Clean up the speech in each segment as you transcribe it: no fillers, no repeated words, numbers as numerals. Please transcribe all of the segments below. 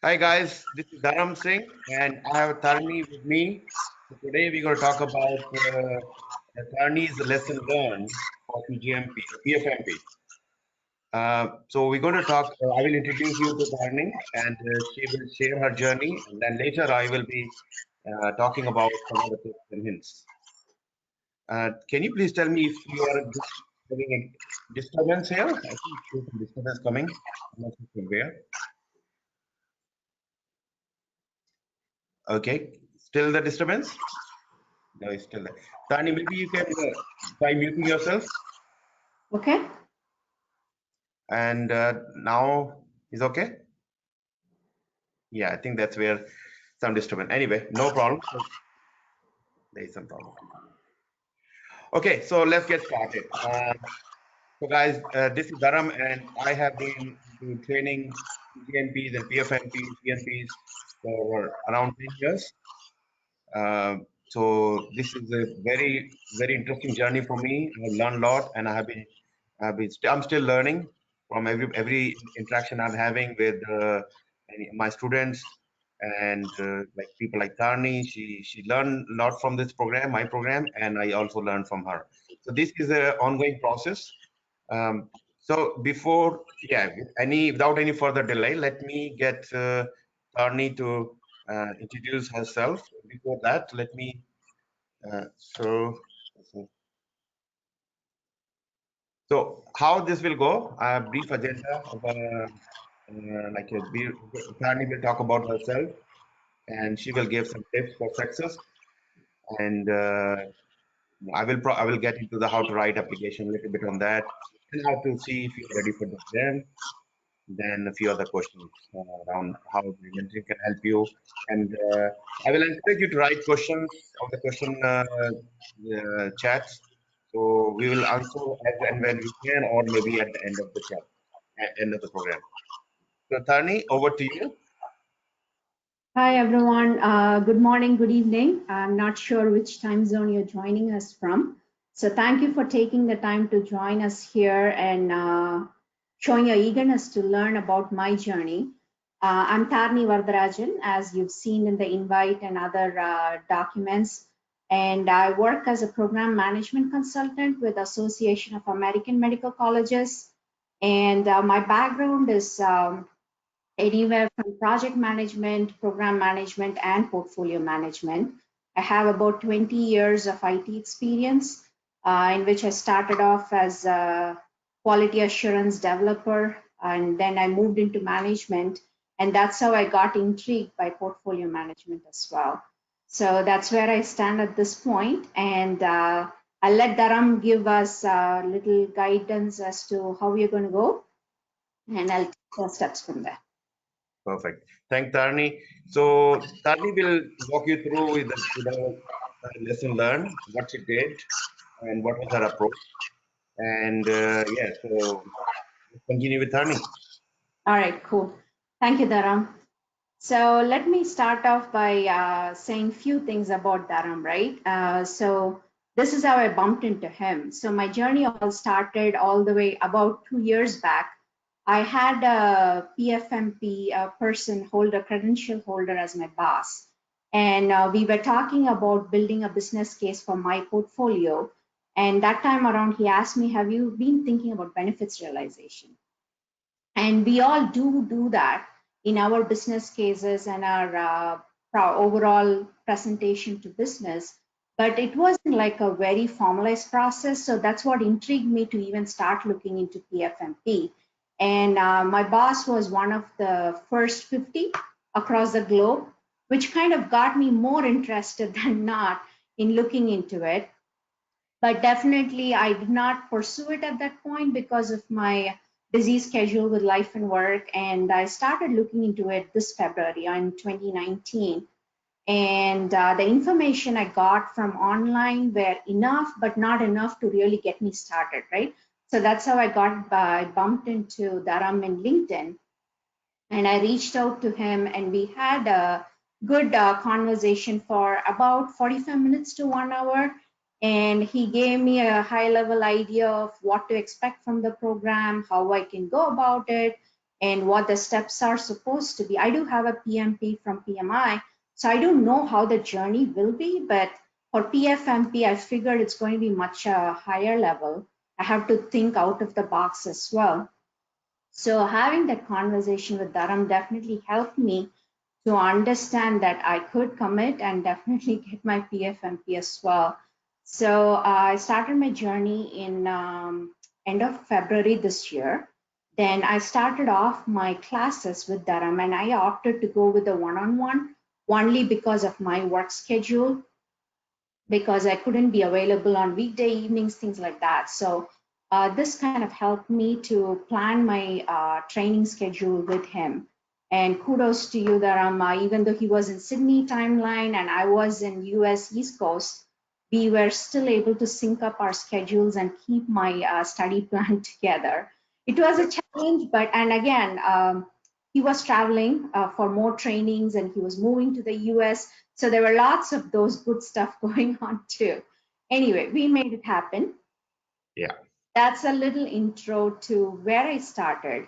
Hi guys, this is Dharam Singh and I have Tharani with me. So today we're going to talk about Tharani's lesson learned for PgMP, PfMP. So we're going to talk, I will introduce you to Tharani and she will share her journey, and then later I will be talking about some of the tips and hints. Can you please tell me if you are having a disturbance here? I think there's some disturbance coming. I'm not sure from where. Okay, still the disturbance? No, it's still there. Tani, maybe you can try muting yourself. Okay. And now is okay? Yeah, I think that's where some disturbance. Anyway, no problem. There is some problem. Okay, so let's get started. So guys, this is Dharam and I have been doing training PGMPs and PFMPs, PMPs for around 10 years. So this is a very interesting journey for me. I've learned a lot, and I'm still learning from every interaction I'm having with my students and like people like Tharni. She learned a lot from this program, my program, and I also learned from her. So this is an ongoing process. So without any further delay, let me get Tharni to introduce herself. Before that, let me show. So how this will go? A brief agenda of Tharni will talk about herself, and she will give some tips for success. And I will get into the how to write application a little bit on that, and how to see if you're ready for the exam. Then a few other questions around how the mentoring can help you. And I will encourage you to write questions on the question chats. So we will answer as and when we can, or maybe at the end of the chat, end of the program. So Thani, over to you. Hi, everyone. Good morning, good evening. I'm not sure which time zone you're joining us from. So thank you for taking the time to join us here and showing your eagerness to learn about my journey. I'm Tharini Varadarajan, as you've seen in the invite and other documents. And I work as a program management consultant with Association of American Medical Colleges. And my background is anywhere from project management, program management, and portfolio management. I have about 20 years of IT experience, in which I started off as a quality assurance developer, and then I moved into management, and that's how I got intrigued by portfolio management as well. So that's where I stand at this point, and I'll let Dharam give us a little guidance as to how we're going to go, and I'll take the steps from there. Perfect. Thank Tharni. So Tharni will walk you through with the lesson learned, what she did, and what was her approach. And so let's continue with Tharni. All right, cool. Thank you, Dharam. So let me start off by saying few things about Dharam, right? So this is how I bumped into him. So my journey all started all the way about 2 years back. I had a PfMP person holder, credential holder as my boss. And we were talking about building a business case for my portfolio. And that time around, he asked me, have you been thinking about benefits realization? And we all do that in our business cases and our overall presentation to business, but it wasn't like a very formalized process. So that's what intrigued me to even start looking into PfMP. And my boss was one of the first 50 across the globe, which kind of got me more interested than not in looking into it. But definitely I did not pursue it at that point because of my busy schedule with life and work. And I started looking into it this February in 2019. And the information I got from online were enough, but not enough to really get me started, right? So that's how I bumped into Dharam in LinkedIn. And I reached out to him and we had a good conversation for about 45 minutes to 1 hour. And he gave me a high level idea of what to expect from the program, how I can go about it, and what the steps are supposed to be. I do have a PMP from PMI, so I don't know how the journey will be, but for PfMP, I figured it's going to be much higher level. I have to think out of the box as well. So having that conversation with Dharam definitely helped me to understand that I could commit and definitely get my PfMP as well. So I started my journey in end of February this year. Then I started off my classes with Dharam, and I opted to go with the one-on-one only because of my work schedule, because I couldn't be available on weekday evenings, things like that. So this kind of helped me to plan my training schedule with him. And kudos to you, Dharam. Even though he was in Sydney timeline and I was in US East Coast, we were still able to sync up our schedules and keep my study plan together. It was a challenge, but, and again, he was traveling for more trainings and he was moving to the US. So there were lots of those good stuff going on too. Anyway, we made it happen. Yeah. That's a little intro to where I started.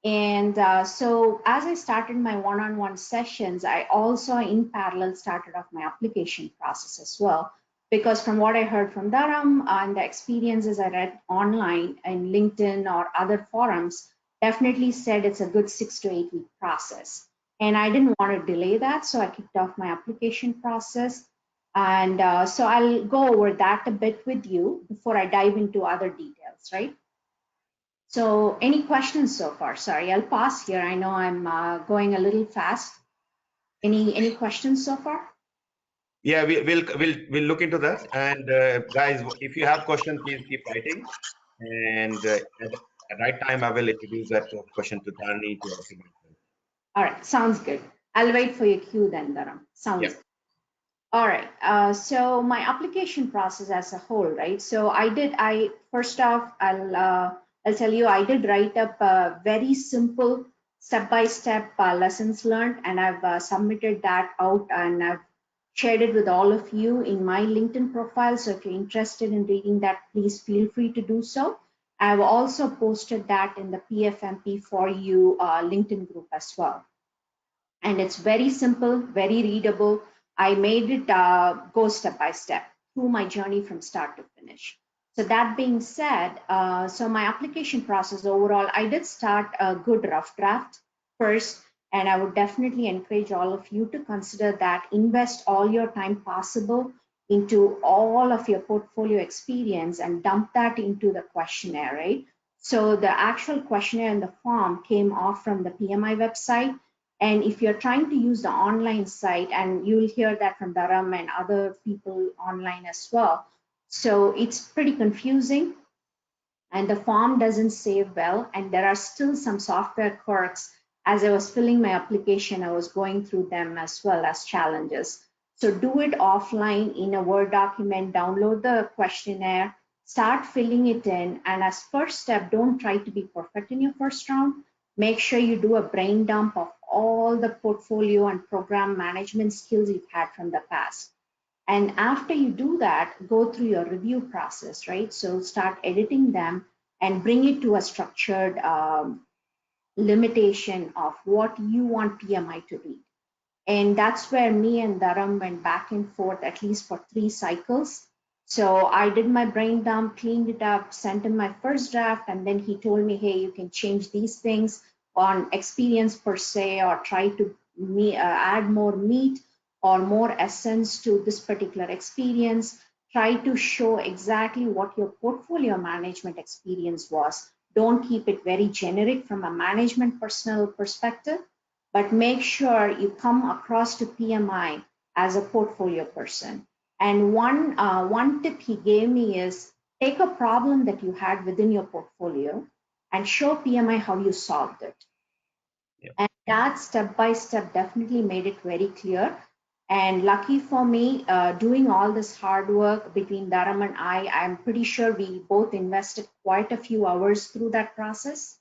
And so as I started my one-on-one sessions, I also in parallel started off my application process as well. Because from what I heard from Dharam and the experiences I read online in LinkedIn or other forums, definitely said it's a good 6 to 8 week process. And I didn't want to delay that, so I kicked off my application process. And so I'll go over that a bit with you before I dive into other details, right? So any questions so far? Sorry, I'll pause here. I know I'm going a little fast. Any questions so far? Yeah, we'll look into that. And guys, if you have questions, please keep writing. And at right time, I will introduce that question to Tharani to answer my question. All right, sounds good. I'll wait for your cue then, Dharam. Sounds good. All right, so my application process as a whole, right? So first off, I'll tell you, I did write up a very simple step-by-step lessons learned, and I've submitted that out and I've shared it with all of you in my LinkedIn profile. So if you're interested in reading that, please feel free to do so. I've also posted that in the PfMP for you LinkedIn group as well. And it's very simple, very readable. I made it go step by step through my journey from start to finish. So that being said, so my application process overall, I did start a good rough draft first, and I would definitely encourage all of you to consider that, invest all your time possible into all of your portfolio experience and dump that into the questionnaire, right? So the actual questionnaire and the form came off from the PMI website. And if you're trying to use the online site, and you'll hear that from Dharam and other people online as well, so it's pretty confusing and the form doesn't save well, and there are still some software quirks. As I was filling my application, I was going through them as well as challenges. So do it offline in a Word document, download the questionnaire, start filling it in, and as first step, don't try to be perfect in your first round. Make sure you do a brain dump of all the portfolio and program management skills you've had from the past. And after you do that, go through your review process, right? So start editing them and bring it to a structured limitation of what you want PMI to read. And that's where me and Dharam went back and forth at least for 3 cycles. So I did my brain dump, cleaned it up, sent him my first draft, and then he told me, hey, you can change these things on experience per se, or try to add more meat or more essence to this particular experience. Try to show exactly what your portfolio management experience was. Don't keep it very generic from a management personnel perspective, but make sure you come across to PMI as a portfolio person. And one tip he gave me is, take a problem that you had within your portfolio and show PMI how you solved it. Yeah. And that step by step definitely made it very clear. And lucky for me, doing all this hard work between Dharam and I'm pretty sure we both invested quite a few hours through that process.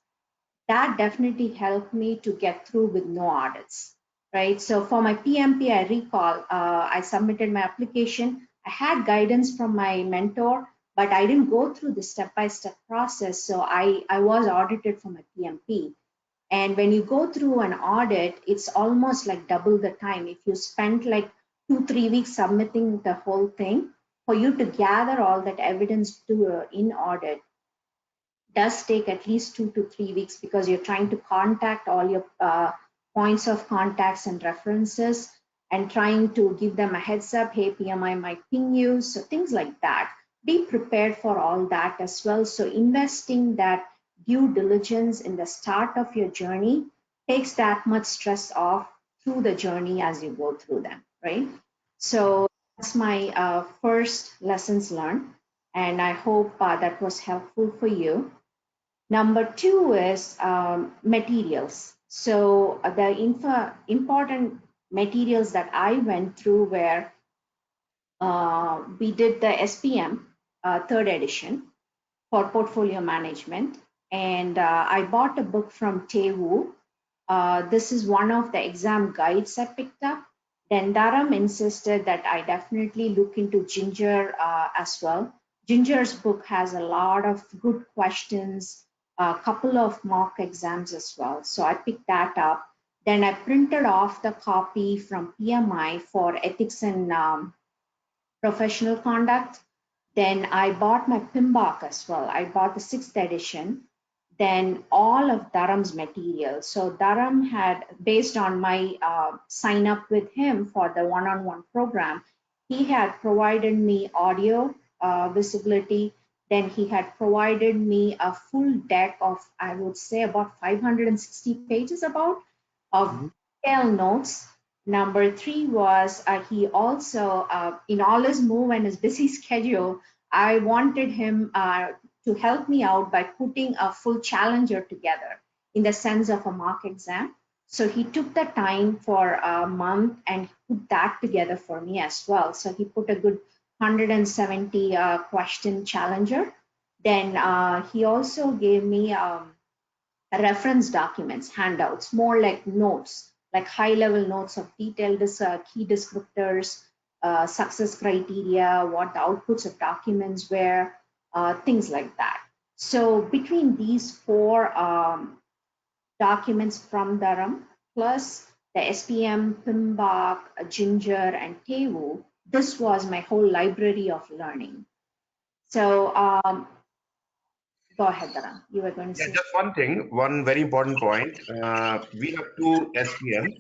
That definitely helped me to get through with no audits, right? So for my PMP, I recall I submitted my application. I had guidance from my mentor, but I didn't go through the step-by-step process. So I was audited for my PMP. And when you go through an audit, it's almost like double the time. If you spent like 2-3 weeks submitting the whole thing, for you to gather all that evidence to in audit does take at least 2 to 3 weeks, because you're trying to contact all your points of contacts and references and trying to give them a heads up, hey, PMI might ping you, so things like that. Be prepared for all that as well. So investing that due diligence in the start of your journey takes that much stress off through the journey as you go through them, right? So that's my first lessons learned, and I hope that was helpful for you. Number two is materials. So the important materials that I went through were, we did the SPM third edition for portfolio management, and I bought a book from Tewu. This is one of the exam guides I picked up. Then Dharam insisted that I definitely look into Ginger as well. Ginger's book has a lot of good questions, a couple of mock exams as well. So I picked that up. Then I printed off the copy from PMI for ethics and professional conduct. Then I bought my PMBOK as well. I bought the 6th edition. Then all of Dharam's material. So Dharam had, based on my sign up with him for the one-on-one program, he had provided me audio visibility. Then he had provided me a full deck of, I would say, about 560 pages of detailed notes. Number 3 was he also, in all his move and his busy schedule, I wanted him to help me out by putting a full challenger together in the sense of a mock exam. So he took the time for a month and put that together for me as well. So he put a good 170 question challenger. Then he also gave me reference documents, handouts, more like notes, like high-level notes of detailed key descriptors, success criteria, what the outputs of documents were, things like that. So between these 4 documents from Dharam, plus the SPM, PMBOK, Ginger, and Tewu, this was my whole library of learning. So go ahead, Dharam. You were going to say. Just one thing, one very important point. We have 2 SPMs,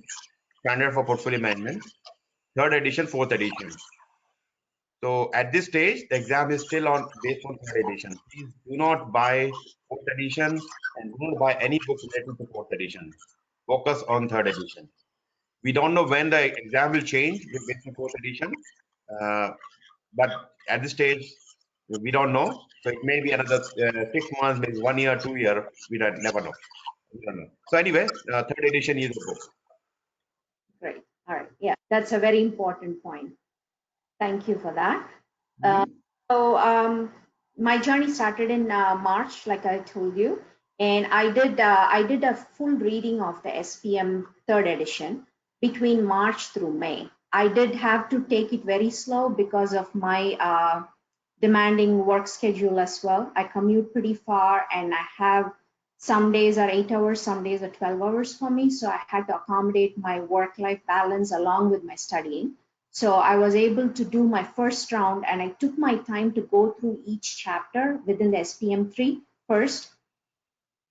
Standard for Portfolio Management, 3rd edition, 4th edition. So at this stage, the exam is still on based on 3rd edition. Please do not buy 4th edition and do not buy any book related to 4th edition. Focus on 3rd edition. We don't know when the exam will change based on 4th edition, but at this stage, we don't know. So it may be another 6 months, maybe 1 year, 2 year. We don't never know. We don't know. So anyway, 3rd edition is the book. Great. All right. Yeah, that's a very important point. Thank you for that. So my journey started in March, like I told you, and I did a full reading of the SPM 3rd edition between March through May. I did have to take it very slow because of my demanding work schedule as well. I commute pretty far, and I have some days are 8 hours, some days are 12 hours for me. So I had to accommodate my work-life balance along with my studying. So I was able to do my first round, and I took my time to go through each chapter within the SPM3 first,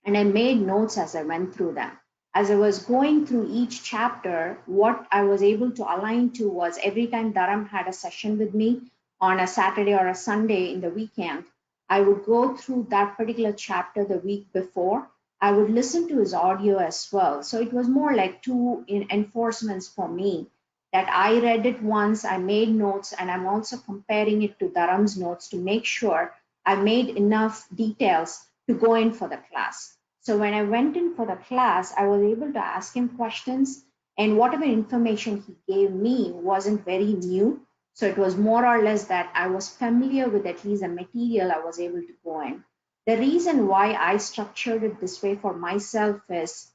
and I made notes as I went through them. As I was going through each chapter, what I was able to align to was every time Dharam had a session with me on a Saturday or a Sunday in the weekend, I would go through that particular chapter the week before. I would listen to his audio as well. So it was more like 2 enforcements for me, that I read it once, I made notes, and I'm also comparing it to Dharam's notes to make sure I made enough details to go in for the class. So when I went in for the class, I was able to ask him questions, and whatever information he gave me wasn't very new. So it was more or less that I was familiar with at least the material I was able to go in. The reason why I structured it this way for myself is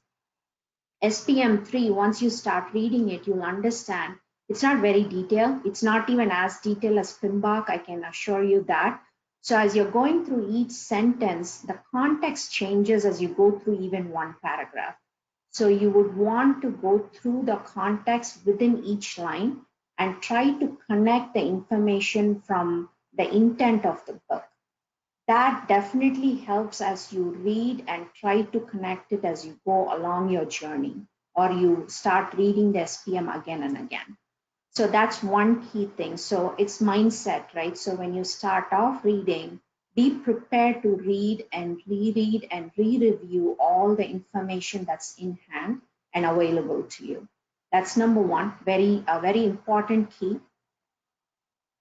SPM3, once you start reading it, you'll understand it's not very detailed. It's not even as detailed as PMBOK, I can assure you that. So as you're going through each sentence, the context changes as you go through even one paragraph. So you would want to go through the context within each line and try to connect the information from the intent of the book. That definitely helps as you read and try to connect it as you go along your journey, or you start reading the SPM again and again. So that's one key thing. So it's mindset, right? So when you start off reading, be prepared to read and reread and re-review all the information that's in hand and available to you. That's number one, a very important key.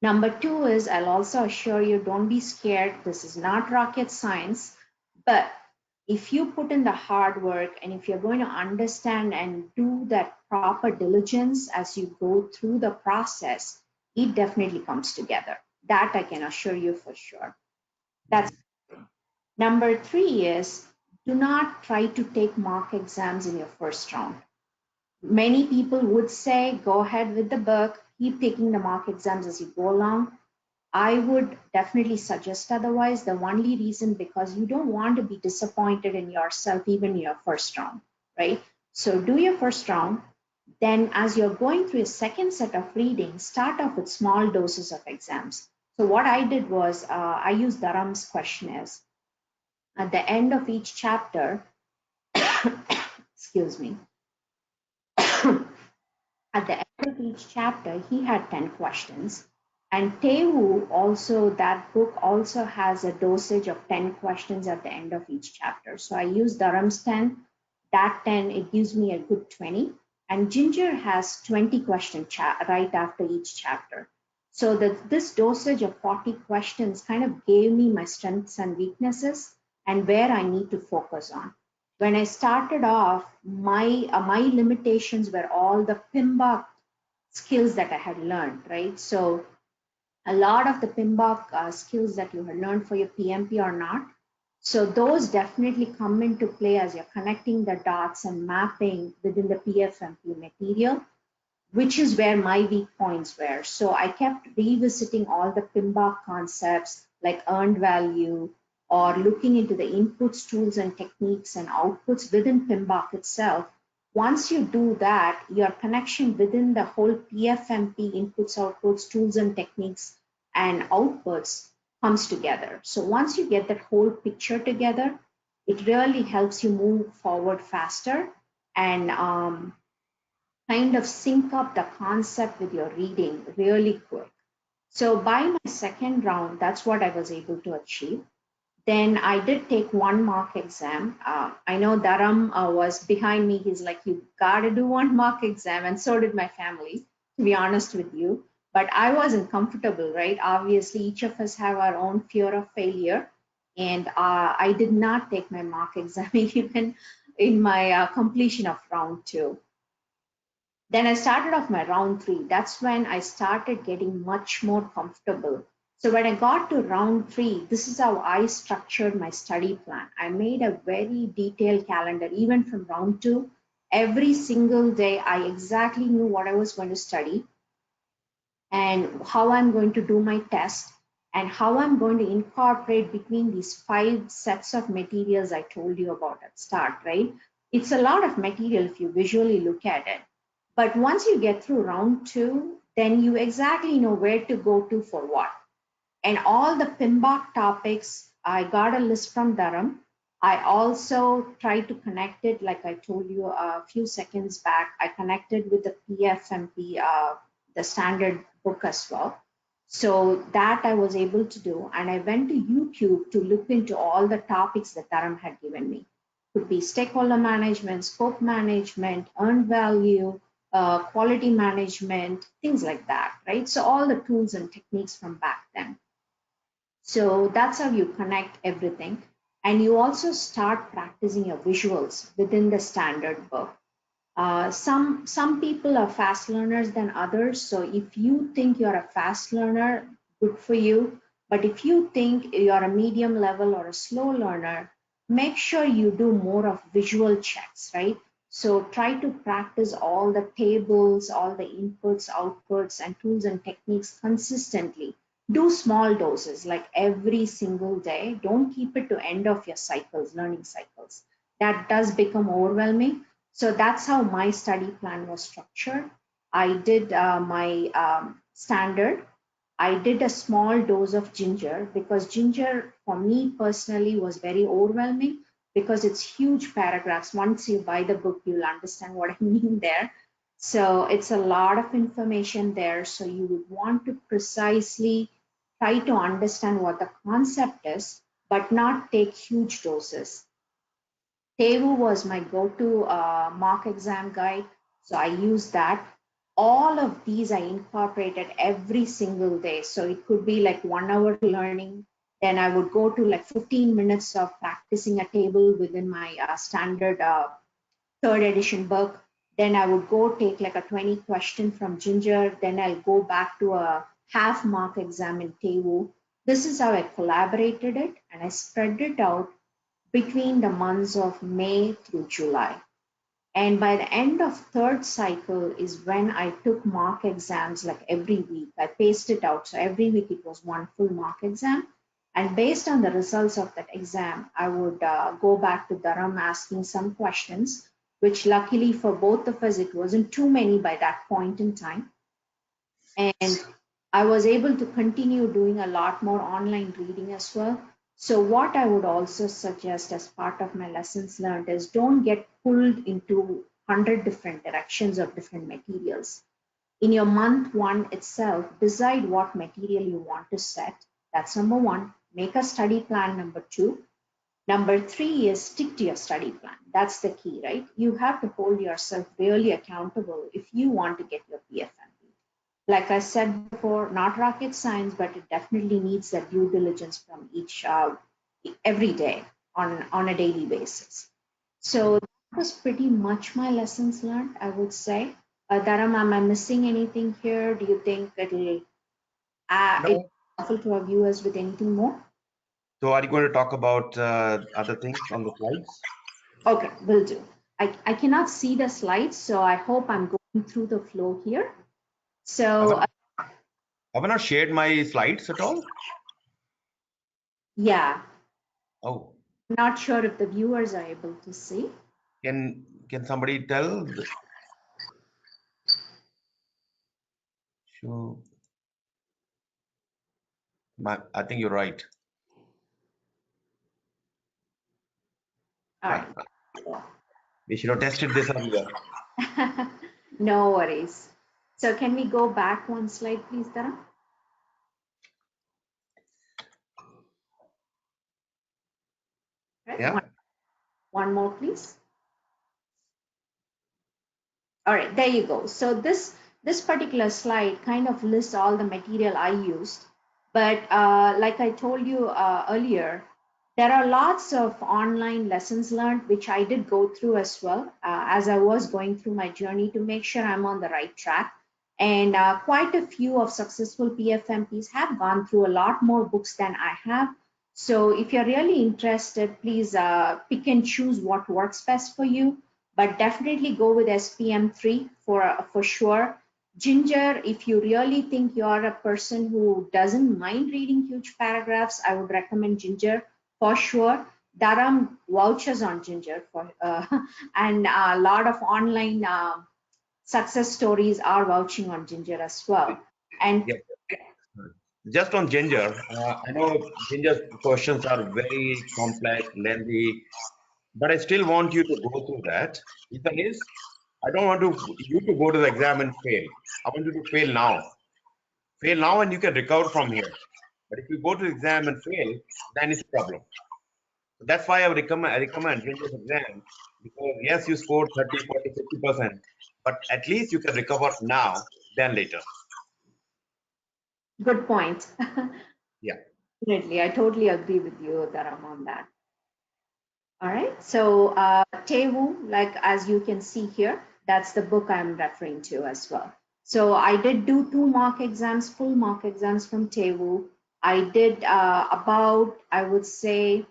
Number two is, I'll also assure you, don't be scared. This is not rocket science, but if you put in the hard work and if you're going to understand and do that proper diligence as you go through the process, it definitely comes together. That I can assure you for sure. That's number three is, do not try to take mock exams in your first round. Many people would say, go ahead with the book, keep taking the mock exams as you go along. I would definitely suggest otherwise. The only reason, because you don't want to be disappointed in yourself even in your first round, right? So do your first round. Then as you're going through a second set of reading, start off with small doses of exams. So what I did was I used Dharam's questionnaires. At the end of each chapter, excuse me, at the end of each chapter, he had 10 questions. And Tehu also, that book also has a dosage of 10 questions at the end of each chapter. So I use Dharam's 10, that 10, it gives me a good 20. And Ginger has 20 questions right after each chapter. So this dosage of 40 questions kind of gave me my strengths and weaknesses and where I need to focus on. When I started off, my limitations were all the PMBOK skills that I had learned, right? So a lot of the PMBOK skills that you have learned for your PMP or not. So those definitely come into play as you're connecting the dots and mapping within the PfMP material, which is where my weak points were. So I kept revisiting all the PMBOK concepts like earned value, or looking into the inputs, tools, and techniques and outputs within PMBOK itself. Once you do that, your connection within the whole PfMP inputs, outputs, tools, and techniques and outputs comes together. So once you get that whole picture together, it really helps you move forward faster and kind of sync up the concept with your reading really quick. So by my second round, that's what I was able to achieve. Then I did take one mock exam. I know Dharam was behind me. He's like, you gotta do one mock exam. And so did my family, to be honest with you. But I wasn't comfortable, right? Obviously, each of us have our own fear of failure. And I did not take my mock exam even in my completion of round two. Then I started off my round three. That's when I started getting much more comfortable. So when I got to round three, this is how I structured my study plan. I made a very detailed calendar, even from round two. Every single day, I exactly knew what I was going to study and how I'm going to do my test and how I'm going to incorporate between these 5 sets of materials I told you about at start, right? It's a lot of material if you visually look at it. But once you get through round two, then you exactly know where to go to for what. And all the PMBOK topics, I got a list from Dharam. I also tried to connect it, like I told you a few seconds back, I connected with the PfMP, the standard book as well. So that I was able to do. And I went to YouTube to look into all the topics that Dharam had given me. Could be stakeholder management, scope management, earned value, quality management, things like that, right? So all the tools and techniques from back then. So that's how you connect everything. And you also start practicing your visuals within the standard book. Some people are fast learners than others. So if you think you're a fast learner, good for you. But if you think you're a medium level or a slow learner, make sure you do more of visual checks, right? So try to practice all the tables, all the inputs, outputs, and tools and techniques consistently. Do small doses, like every single day. Don't keep it to end of your cycles, learning cycles. That does become overwhelming. So that's how my study plan was structured. I did my standard. I did a small dose of ginger because ginger, for me personally, was very overwhelming because it's huge paragraphs. Once you buy the book, you'll understand what I mean there. So it's a lot of information there. So you would want to precisely try to understand what the concept is, but not take huge doses. Tevu was my go-to mock exam guide, so I used that. All of these I incorporated every single day. So it could be like 1 hour learning, then I would go to like 15 minutes of practicing a table within my standard third edition book. Then I would go take like a 20 question from Ginger. Then I'll go back to a half mark exam in Tevu. This is how I collaborated it and I spread it out between the months of May through July. And by the end of third cycle is when I took mock exams like every week. I paced it out. So every week it was one full mock exam. And based on the results of that exam, I would go back to Dharam asking some questions, which luckily for both of us, it wasn't too many by that point in time. And I was able to continue doing a lot more online reading as well. So what I would also suggest as part of my lessons learned is don't get pulled into 100 different directions of different materials. In your month one itself, decide what material you want to set. That's number one. Make a study plan, number two. Number three is stick to your study plan. That's the key, right? You have to hold yourself really accountable if you want to get your PfMP. Like I said before, not rocket science, but it definitely needs that due diligence from each every day on a daily basis. So that was pretty much my lessons learned, I would say. Dharam, am I missing anything here? Do you think it'll it's No. helpful to our viewers with anything more? So are you going to talk about other things on the slides? Okay, will do. I cannot see the slides, so I hope I'm going through the flow here. So Have I not shared my slides at all? yeah, Oh, not sure if the viewers are able to see. can somebody tell? Sure. I think you're right. All right. We should have tested this earlier. No worries. So can we go back one slide, please, Dharam? Right. Yeah. One more, please. All right, there you go. So this particular slide kind of lists all the material I used. But like I told you earlier, there are lots of online lessons learned, which I did go through as well as I was going through my journey to make sure I'm on the right track. And quite a few of successful PFMPs have gone through a lot more books than I have. So if you're really interested, please pick and choose what works best for you. But definitely go with SPM3 for sure. Ginger, if you really think you're a person who doesn't mind reading huge paragraphs, I would recommend Ginger for sure. Dharam vouchers on Ginger for and a lot of online success stories are vouching on Ginger as well. And Yeah. Just on ginger, I know ginger's questions are very complex, lengthy, but I still want you to go through that. Reason is, I don't want you to go to the exam and fail. I want you to fail now. Fail now and you can recover from here. But if you go to the exam and fail, then it's a problem. So that's why I recommend ginger's exam because yes, you scored 30, 40, 50%, but at least you can recover now than later. good point. Yeah. Definitely, I totally agree with you, Dharam, on that. All right, so Tewu, like as you can see here, that's the book I'm referring to as well. So I did do 2 mock exams, full mock exams from Tewu. I did about, I would say,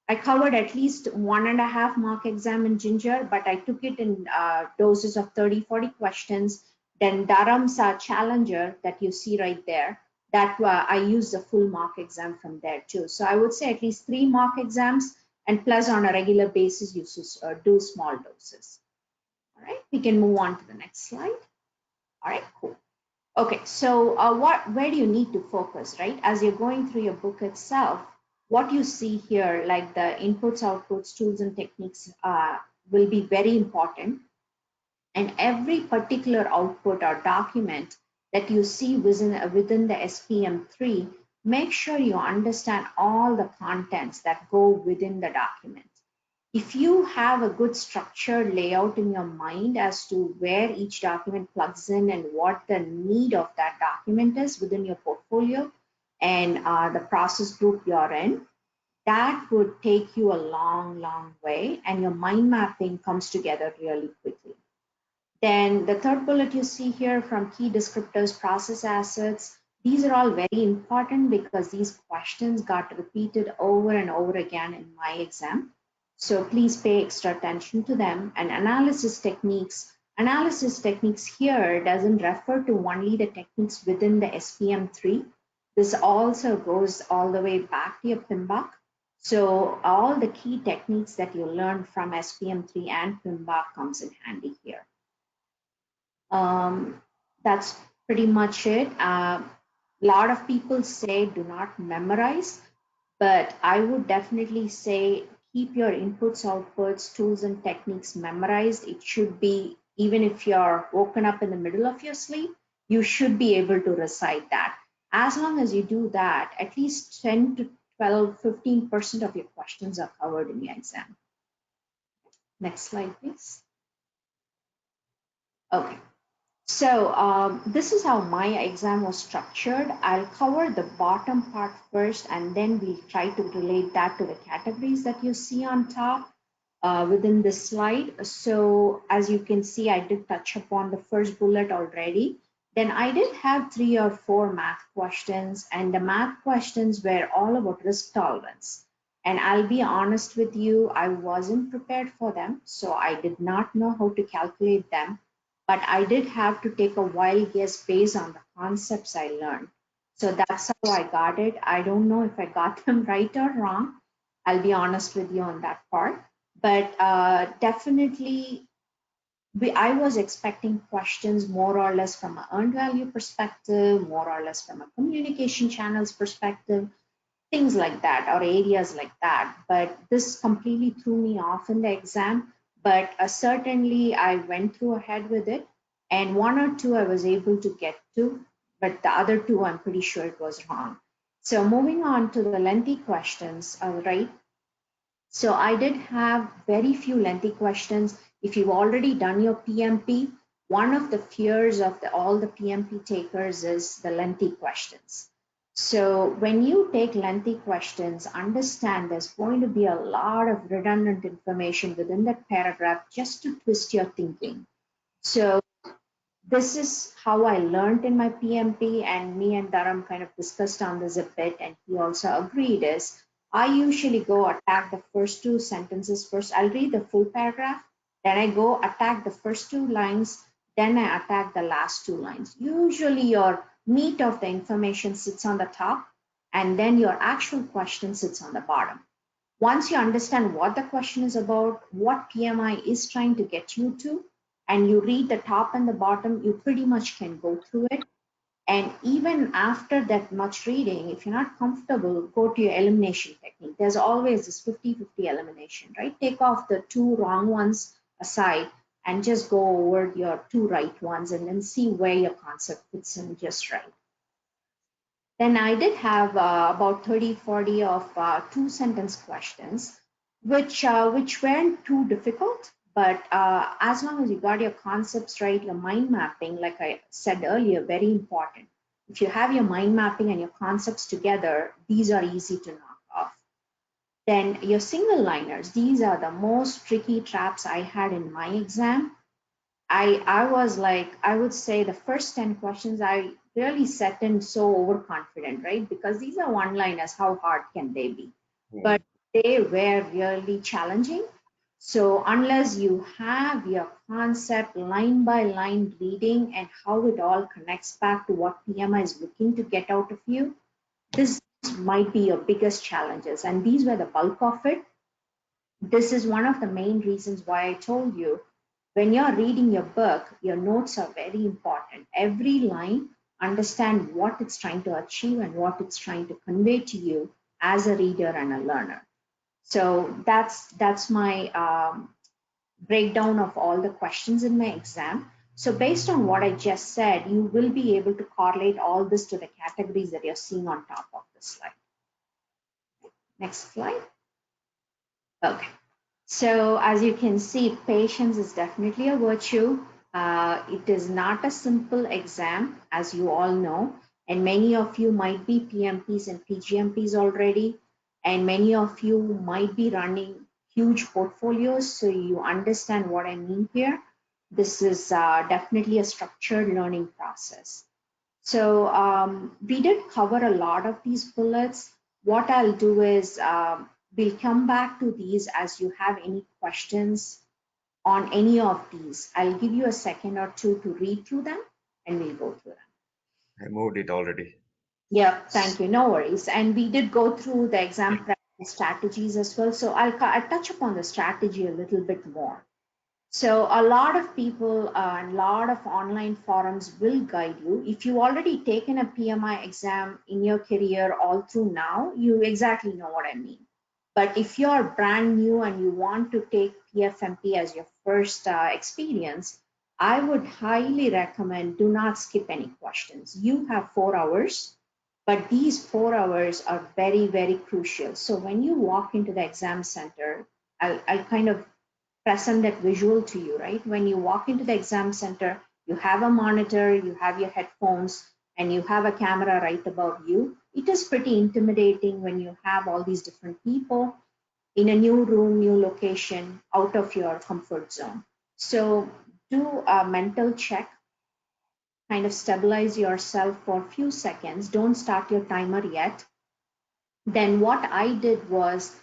I covered at least 1.5 mock exam in Ginger, but I took it in doses of 30, 40 questions. Then Dharam's Challenger that you see right there, that I used the full mock exam from there too. So I would say at least 3 mock exams and plus on a regular basis you do small doses. All right, we can move on to the next slide. All right, cool. Okay, so where do you need to focus, right? As you're going through your book itself, what you see here, like the inputs, outputs, tools, and techniques will be very important. And every particular output or document that you see within the SPM3, make sure you understand all the contents that go within the document. If you have a good structured layout in your mind as to where each document plugs in and what the need of that document is within your portfolio and the process group you're in, that would take you a long, long way, and your mind mapping comes together really quickly. Then the third bullet you see here from key descriptors, process assets, these are all very important because these questions got repeated over and over again in my exam. So please pay extra attention to them. And analysis techniques here doesn't refer to only the techniques within the SPM3. This also goes all the way back to your PMBOK. So all the key techniques that you learn from SPM3 and PMBOK comes in handy here. That's pretty much it. A lot of people say do not memorize, but I would definitely say keep your inputs, outputs, tools, and techniques memorized. It should be, even if you're woken up in the middle of your sleep, you should be able to recite that. As long as you do that, at least 10 to 12, 15% of your questions are covered in your exam. Next slide, please. Okay. So this is how my exam was structured. I'll cover the bottom part first, and then we'll try to relate that to the categories that you see on top within this slide. So as you can see, I did touch upon the first bullet already. Then I did have 3 or 4 math questions, and the math questions were all about risk tolerance. And I'll be honest with you, I wasn't prepared for them, so I did not know how to calculate them. But I did have to take a wild guess based on the concepts I learned. So that's how I got it. I don't know if I got them right or wrong. I'll be honest with you on that part. But definitely, I was expecting questions more or less from an earned value perspective, more or less from a communication channels perspective, things like that, or areas like that. But this completely threw me off in the exam. But certainly I went through ahead with it, and 1 or 2 I was able to get to, but the other 2 I'm pretty sure it was wrong. So moving on to the lengthy questions, right? So I did have very few lengthy questions. If you've already done your PMP, one of the fears of all the PMP takers is the lengthy questions. So when you take lengthy questions, understand there's going to be a lot of redundant information within that paragraph just to twist your thinking. So this is how I learned in my PMP, and me and Dharam kind of discussed on this a bit, and he also agreed, is I usually go attack the first 2 sentences first. I'll read the full paragraph, then I go attack the first 2 lines, then I attack the last 2 lines. Usually your meat of the information sits on the top, and then your actual question sits on the bottom. Once you understand what the question is about, what PMI is trying to get you to, and you read the top and the bottom, you pretty much can go through it. And even after that much reading, if you're not comfortable, go to your elimination technique. There's always this 50-50 elimination, right? Take off the 2 wrong ones aside and just go over your 2 right ones, and then see where your concept fits in just right. Then I did have about 30-40 of 2-sentence questions, which weren't too difficult. But as long as you got your concepts right, your mind mapping, like I said earlier, very important. If you have your mind mapping and your concepts together, these are easy to knock off. Then your single liners, these are the most tricky traps I had in my exam. I was like, I would say the first 10 questions, I really set in so overconfident, right? Because these are one-liners, how hard can they be? But they were really challenging. So unless you have your concept line by line reading and how it all connects back to what PMI is looking to get out of you, this might be your biggest challenges. And these were the bulk of it. This is one of the main reasons why I told you When you're reading your book, your notes are very important. Every line, understand what it's trying to achieve and what it's trying to convey to you as a reader and a learner. So that's my breakdown of all the questions in my exam. So based on what I just said, you will be able to correlate all this to the categories that you're seeing on top of the slide. Next slide. Okay. So as you can see, patience is definitely a virtue. It is not a simple exam, as you all know, and many of you might be PMPs and PgMPs already, and many of you might be running huge portfolios, so you understand what I mean here. This is definitely a structured learning process. So we did cover a lot of these bullets. What I'll do is we'll come back to these as you have any questions on any of these. I'll give you a second or two to read through them and we'll go through them. I moved it already. Yeah, thank you. No worries. And we did go through the exam prep strategies as well. So I'll touch upon the strategy a little bit more. So a lot of people and a lot of online forums will guide you. If you already taken a PMI exam in your career all through now, you exactly know what I mean. But if you're brand new and you want to take PfMP as your first experience, I would highly recommend do not skip any questions. You have 4 hours, but these 4 hours are very, very crucial. So when you walk into the exam center, I'll kind of present that visual to you, right? When you walk into the exam center, you have a monitor, you have your headphones, and you have a camera right above you. It is pretty intimidating when you have all these different people in a new room, new location, out of your comfort zone. So do a mental check, kind of stabilize yourself for a few seconds. Don't start your timer yet. Then what I did was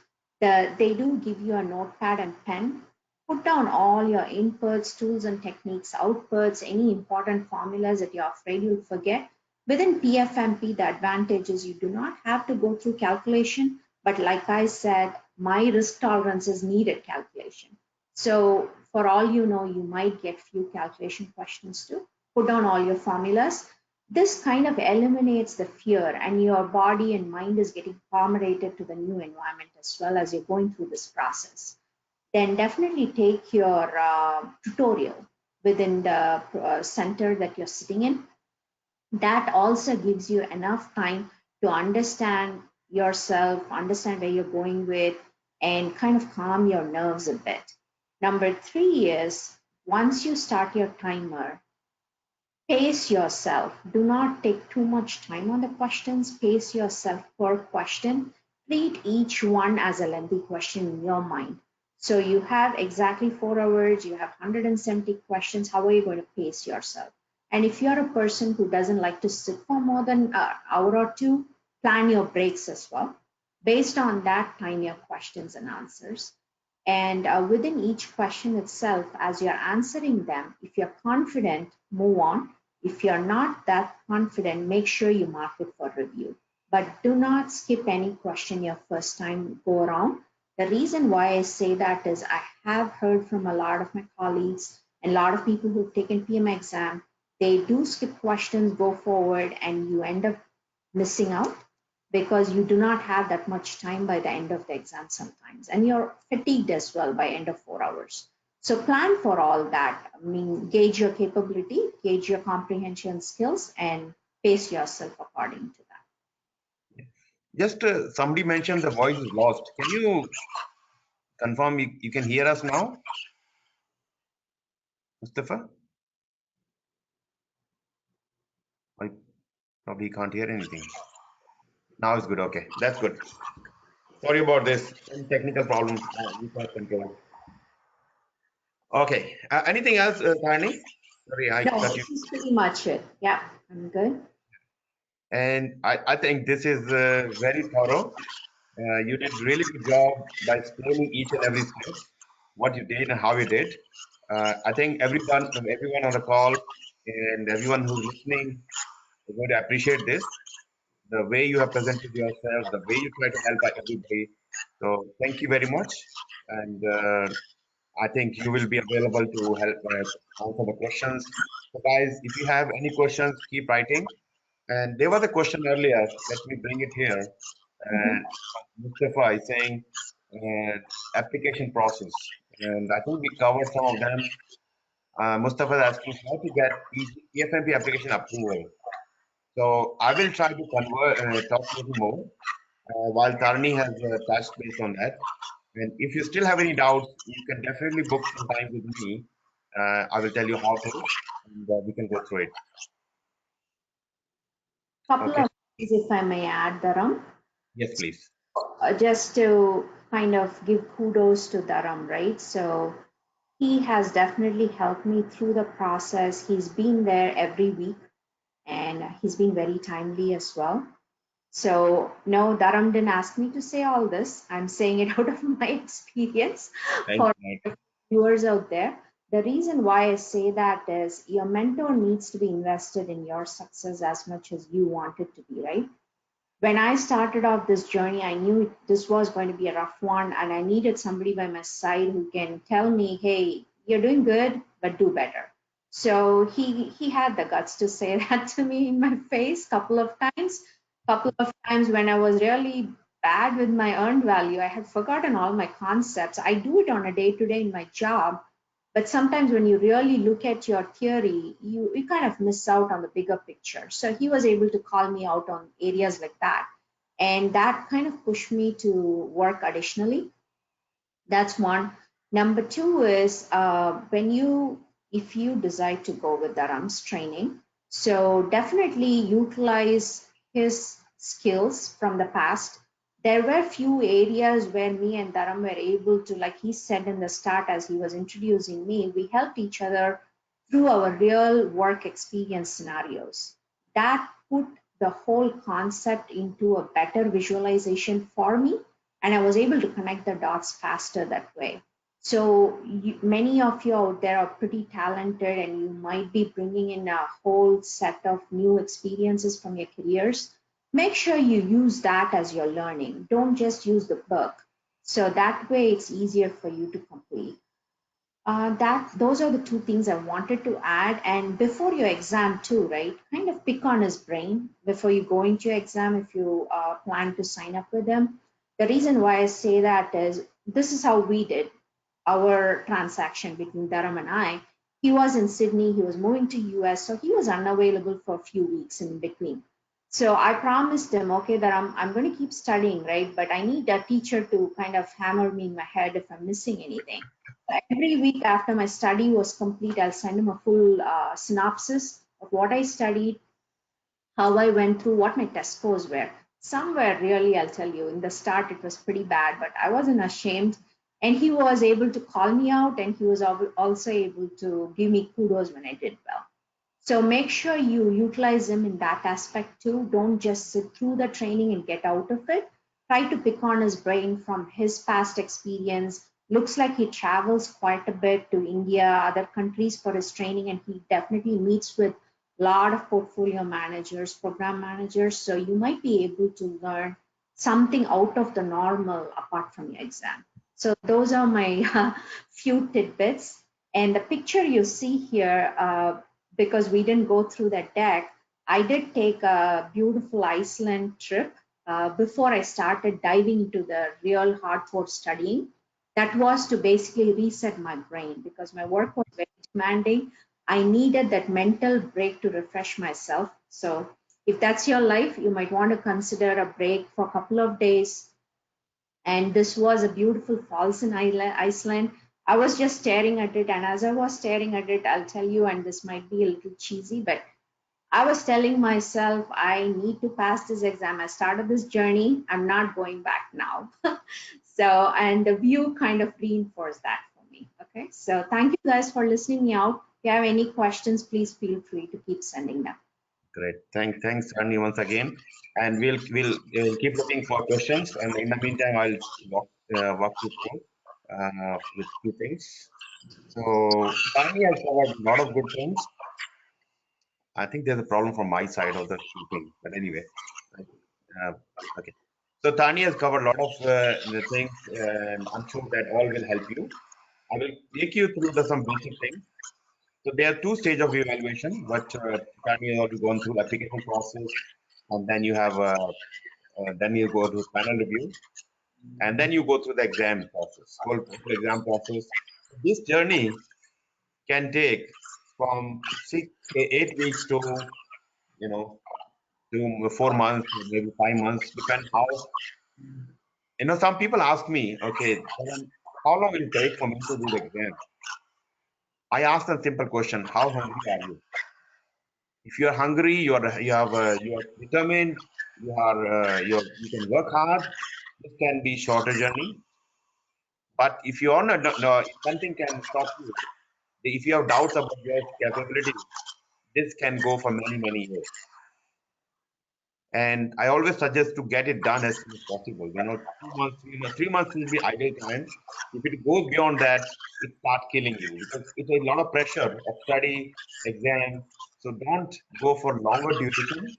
they do give you a notepad and pen. Put down all your inputs, tools and techniques, outputs, any important formulas that you're afraid you'll forget. Within PfMP, the advantage is you do not have to go through calculation, but like I said, my risk tolerance is needed calculation. So for all you know, you might get few calculation questions too. Put down all your formulas. This kind of eliminates the fear, and your body and mind is getting accommodated to the new environment as well as you're going through this process. Then definitely take your tutorial within the center that you're sitting in. That also gives you enough time to understand yourself, understand where you're going with, and kind of calm your nerves a bit. Number 3 is once you start your timer, pace yourself. Do not take too much time on the questions. Pace yourself per question. Treat each one as a lengthy question in your mind. So you have exactly 4 hours, you have 170 questions. How are you going to pace yourself? And if you're a person who doesn't like to sit for more than an hour or two, plan your breaks as well. Based on that, time your questions and answers. And within each question itself, as you're answering them, if you're confident, move on. If you're not that confident, make sure you mark it for review. But do not skip any question your first time go around. The reason why I say that is I have heard from a lot of my colleagues and a lot of people who've taken PMI exam, they do skip questions, go forward, and you end up missing out because you do not have that much time by the end of the exam sometimes. And you're fatigued as well by end of 4 hours. So plan for all that. I mean, gauge your capability, gauge your comprehension skills, and pace yourself according to that. Just somebody mentioned the voice is lost. Can you confirm you can hear us now, Mustafa? I probably can't hear anything. Now it's good. Okay, that's good. Sorry about this. Some technical problems we can't control. Okay. Anything else, Tharani? Sorry, I No, cut you. this is pretty much it. Yeah, I'm good. And I think this is very thorough. You did really good job by explaining each and every step, what you did and how you did. I think everyone on the call and everyone who's listening is going to appreciate this. The way you have presented yourself, the way you try to help everybody. So thank you very much. And I think you will be available to help answer the questions. So guys, if you have any questions, keep writing. And there was a question earlier. Let me bring it here. Mhm. And Mustafa is saying application process. And I think we covered some of them. Mustafa is asking how to get PfMP application approval. So I will try to talk a little more while Tharani has touched base on that. And if you still have any doubts, you can definitely book some time with me. I will tell you how to, and we can go through it. Couple Okay. of things, if I may add, Dharam. Yes, please. Just to kind of give kudos to Dharam, right? So he has definitely helped me through the process. He's been there every week and he's been very timely as well. So, no, Dharam didn't ask me to say all this. I'm saying it out of my experience Thank for you. viewers out there. The reason why I say that is your mentor needs to be invested in your success as much as you want it to be, right? When I started off this journey, I knew this was going to be a rough one, and I needed somebody by my side who can tell me, "Hey, you're doing good, but do better." So he had the guts to say that to me in my face couple of times. Couple of times when I was really bad with my earned value, I had forgotten all my concepts. I do it on a day to day in my job, but sometimes when you really look at your theory, you kind of miss out on the bigger picture. So he was able to call me out on areas like that. And that kind of pushed me to work additionally. That's one. Number two is if you decide to go with Dharam's training, so definitely utilize his skills from the past. There were few areas where me and Dharam were able to, like he said in the start as he was introducing me, we helped each other through our real work experience scenarios. That put the whole concept into a better visualization for me, and I was able to connect the dots faster that way. So many of you out there are pretty talented, and you might be bringing in a whole set of new experiences from your careers. Make sure you use that as your learning. Don't just use the book. So that way it's easier for you to complete. That those are the two things I wanted to add. And before your exam too, right? Kind of pick on his brain before you go into your exam if you plan to sign up with him. The reason why I say that is this is how we did our transaction between Dharam and I. He was in Sydney, he was moving to US, so he was unavailable for a few weeks in between. So I promised him, okay, Dharam, I'm going to keep studying, right? But I need a teacher to kind of hammer me in my head if I'm missing anything. Every week after my study was complete, I'll send him a full synopsis of what I studied, how I went through, what my test scores were. Some were really, I'll tell you, in the start it was pretty bad, but I wasn't ashamed. And he was able to call me out, and he was also able to give me kudos when I did well. So make sure you utilize him in that aspect too. Don't just sit through the training and get out of it. Try to pick on his brain from his past experience. Looks like he travels quite a bit to India, other countries for his training, and he definitely meets with a lot of portfolio managers, program managers. So you might be able to learn something out of the normal apart from your exam. So those are my few tidbits. And the picture you see here, because we didn't go through that deck, I did take a beautiful Iceland trip before I started diving into the real hardcore studying. That was to basically reset my brain because my work was very demanding. I needed that mental break to refresh myself. So if that's your life, you might want to consider a break for a couple of days. And this was a beautiful falls in Iceland. I was just staring at it, and as I was staring at it, I'll tell you, and this might be a little cheesy, but I was telling myself, I need to pass this exam. I started this journey. I'm not going back now. So, and the view kind of reinforced that for me. Okay. So, thank you guys for listening me out. If you have any questions, please feel free to keep sending them. Great. Thanks, Tharani, once again. And we'll keep looking for questions. And in the meantime, I'll walk you through with few things. So Tharani has covered a lot of good things. I think there's a problem from my side of the shooting, but anyway. Uh, okay. So Tharani has covered a lot of the things, and I'm sure that all will help you. I will take you through some basic things. So there are two stages of evaluation, which Tharini has already gone through: application process, and then you have then you go to panel review, and then you go through the exam process, whole exam process. This journey can take from 8 weeks to, you know, to 4 months, maybe 5 months, depend how. Some people ask me, okay, Dharam, how long will it take for me to do the exam? I ask them simple question: how hungry are you? If you are hungry, you are determined, you can work hard. This can be shorter journey. But if you are not, no, if something can stop you, if you have doubts about your capability, this can go for many years. And I always suggest to get it done as soon as possible. 2 months, 3 months, 3 months will be ideal time. If it goes beyond that, it starts killing you because it's a lot of pressure of study, exam. So don't go for longer duration.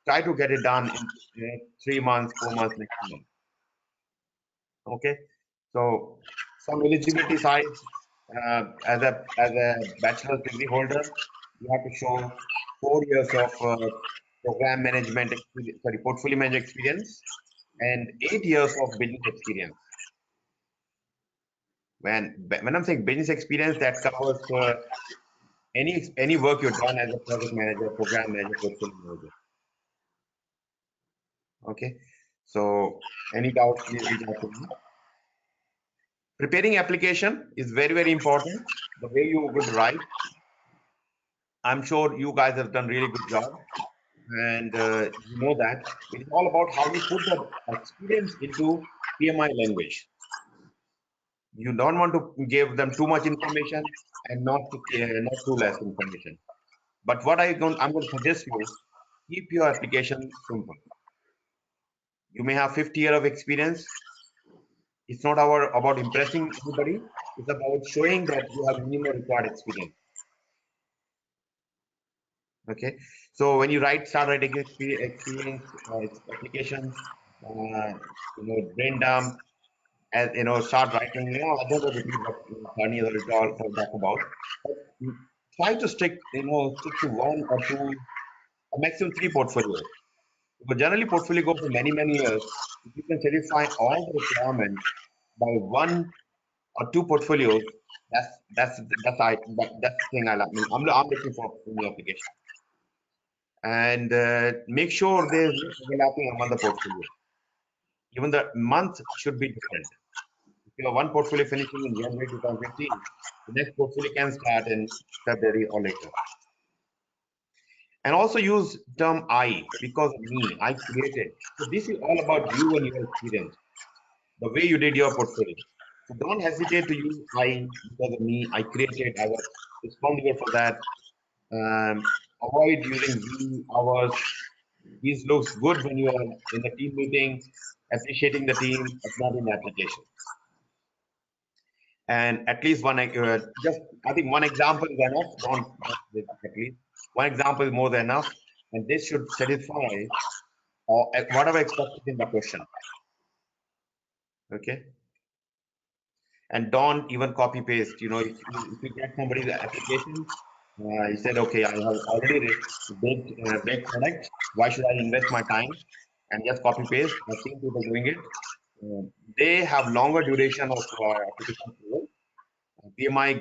Try to get it done in 3 months, 4 months maximum. Okay. So some eligibility sides, as a bachelor's degree holder, you have to show 4 years of program management experience, sorry, portfolio management experience, and 8 years of business experience. When I'm saying business experience, that covers any work you've done as a project manager, program manager, portfolio manager. Okay. So any doubts, please reach out to me. Preparing application is very important. The way you would write, I'm sure you guys have done really good job, and you know that it's all about how you put the experience into PMI language. You don't want to give them too much information and not too less information. But what I'm going to suggest you, keep your application simple. You may have 50 years of experience. It's not about impressing anybody. It's about showing that you have minimum required experience. Okay, so when you start writing experience application, brain dump, and start writing. I don't want to repeat what Tharini has already talked about. But try to stick to one or two, or maximum three portfolios. But generally, portfolio go for many years. If you can satisfy all the requirements by one or two portfolios, that's the thing I'm looking for in the application. And make sure there's no overlapping among the portfolio. Even the month should be different. If you have one portfolio finishing in January 2015, the next portfolio can start in February or later. And also use term I, because of me, I created. So this is all about you and your experience, the way you did your portfolio. So don't hesitate to use I because of me, I created, I was responsible for that. Avoid using we, ours. This looks good when you are in the team meeting, appreciating the team, but not in the application. And at least I think one example is enough. Don't at least one example is more than enough, and this should satisfy or whatever expected in the question. Okay. And don't even copy paste. If you get somebody's application, he said, okay, I have already baked product. Why should I invest my time and just copy paste? I've seen people doing it. They have longer duration of application approval. PMI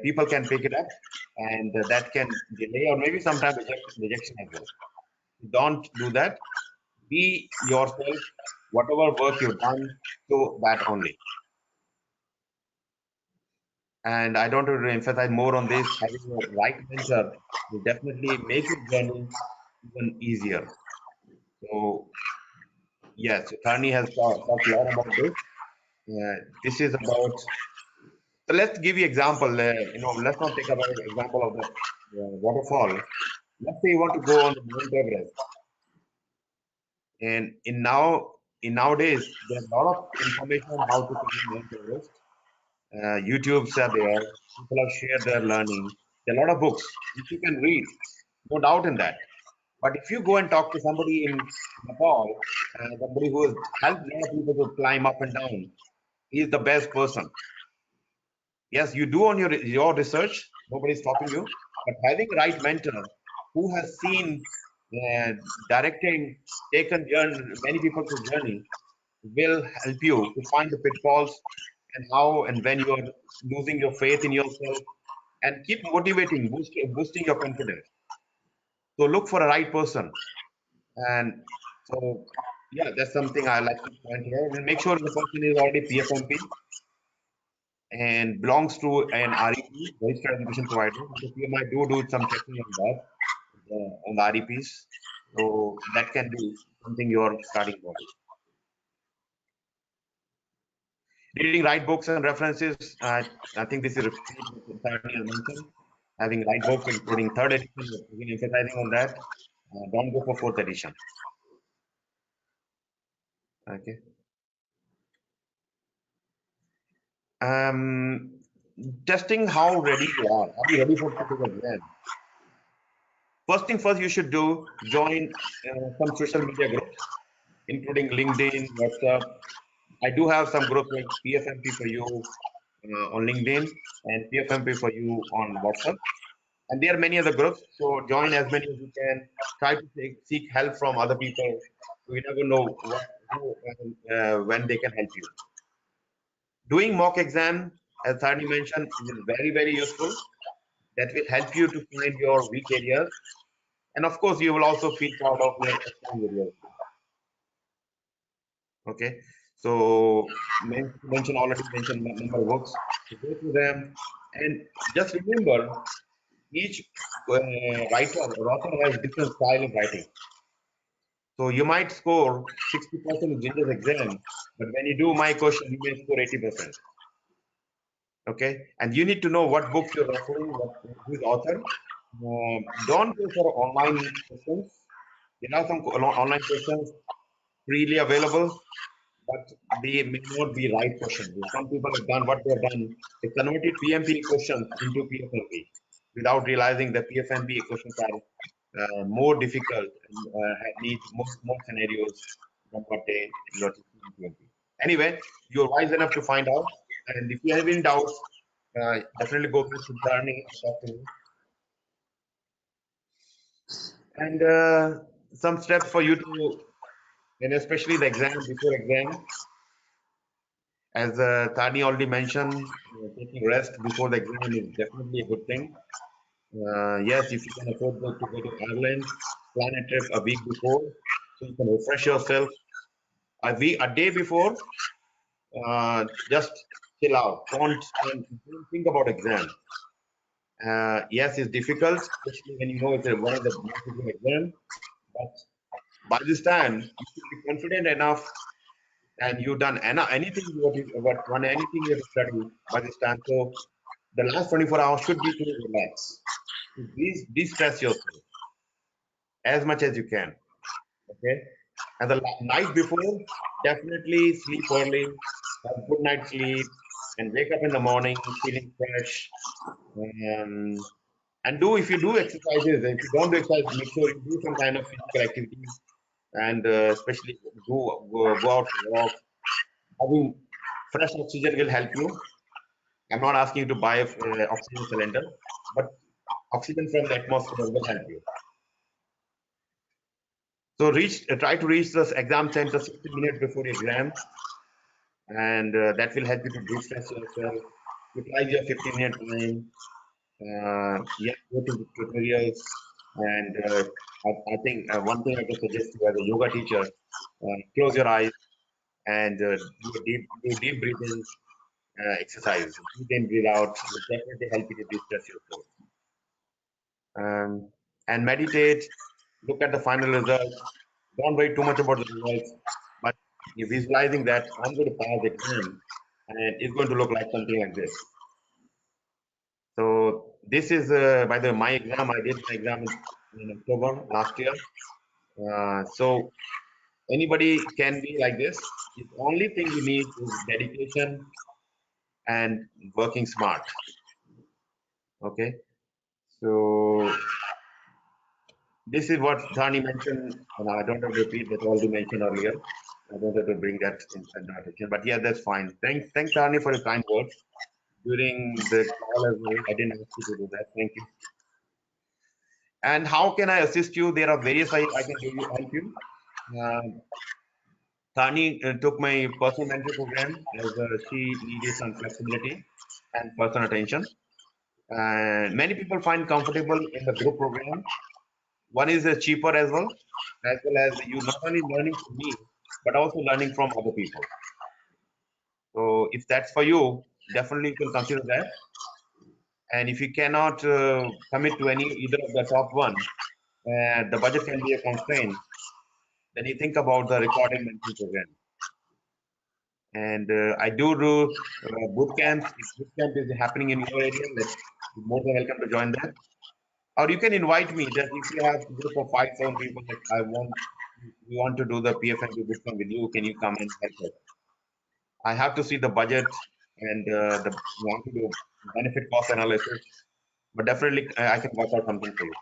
people can pick it up, and that can delay or maybe sometimes rejection as well. Don't do that. Be yourself. Whatever work you've done, so that only. And I don't want to emphasize more on this. Having a right mentor will definitely make your journey even easier. So yes, Tharani has talked a lot about this. This is about. So let's give you example. Let's not take about example of the waterfall. Let's say you want to go on the Mount Everest, and in nowadays there's a lot of information on how to climb Mount Everest. YouTubes are there. People have shared their learning. There are a lot of books which you can read, no doubt in that. But if you go and talk to somebody in Nepal, somebody who has helped a lot of people to climb up and down, he is the best person. Yes, you do on your research. Nobody's stopping you. But having a right mentor who has seen, uh, directing, taken many people's journey will help you to find the pitfalls and how and when you are losing your faith in yourself, and keep motivating, boosting your confidence. So look for a right person. And so, yeah, that's something I like to point here. And make sure the person is already PfMP and belongs to an REP, Registered Education Provider, because you might do some checking on that, on the REPs. So that can be something your starting point. Reading right books and references. I think this is repeat what Tharani has mentioned. Having right books, including third edition, again emphasizing on that. Don't go for fourth edition. Okay. Um, Testing how ready you are. Are you ready for today's exam? First thing first, you should join some social media groups, including LinkedIn, WhatsApp. I do have some groups like PfMP for you on LinkedIn and PfMP for you on WhatsApp. And there are many other groups. So join as many as you can. Try to seek help from other people. You never know when they can help you. Doing mock exam, as Tharani mentioned, is very, very useful. That will help you to find your weak areas. And of course, you will also feel proud of your strong areas. Okay. So already mentioned number of books. So go through them. And just remember, each writer or author has different style of writing. So you might score 60% in Ginger's exam, but when you do my question, you may score 80%. Okay, and you need to know what books you're referring, who's author. Don't go for online questions. There are some online questions freely available, but they may not be right questions. Some people have done what they have done. They converted PMP questions into PFMP without realizing that PFMP questions are more difficult and need more scenarios than what they loaded in PMP. Anyway, you're wise enough to find out. And if you have any doubts, definitely go back to Tharani and talk to me. And some steps for you to, and especially the exam, before exam, as Thani already mentioned, taking rest before the exam is definitely a good thing. Yes, if you can afford to go to Ireland, plan a trip a week before so you can refresh yourself. A day before, just chill out. Don't think about exam. Yes, it's difficult, especially when you know it's one of the most difficult exam. But by this time, you should be confident enough, and you've done anything anything you have to study by this time. So the last 24 hours should be to relax, to de-stress yourself as much as you can. Okay, and the night before, definitely sleep early, have good night's sleep, and wake up in the morning feeling fresh. Um, and if you do exercises, if you don't do exercise, make sure you do some kind of physical activity, and especially go out for walk. Having fresh oxygen will help you. I'm not asking you to buy a oxygen cylinder, but oxygen from the atmosphere will help you. So try to reach the exam center 60 minutes before the exam, and that will help you to de-stress yourself. Utilize your 15-minute time. Yeah, go to the tutorials, and I think one thing I can suggest to you as a yoga teacher, close your eyes and do deep breathing exercise. Breathe in, breathe out will definitely help you to de-stress yourself. And meditate, look at the final results. Don't worry too much about the results, but you're visualizing that I'm going to pass the exam and it's going to look like something like this. So this is, by the way, my exam. I did my exam in October last year. So anybody can be like this. The only thing you need is dedication and working smart. Okay. So this is what Dhani mentioned, and I don't have to repeat that already mentioned earlier. I don't have to bring that in attention, but yeah, that's fine. Thanks, Dhani, for your kind words. during the call as well. I didn't ask you to do that. Thank you. And how can I assist you? There are various I can help you. Thani took my personal mentor program as she needed some flexibility and personal attention. And many people find comfortable in the group program. One is cheaper as well as you not only learning from me, but also learning from other people. So if that's for you, definitely you can consider that. And if you cannot commit to any either of the top one, the budget can be a constraint. Then you think about the recorded mentoring program. And I do boot camps. If boot camp is happening in your area, you're more than welcome to join that. Or you can invite me that if you have a group of 5, 7 people that we want to do the PfMP bootcamp with you, can you come and help us? I have to see the budget and want to do benefit cost analysis, but definitely I can work out something for you.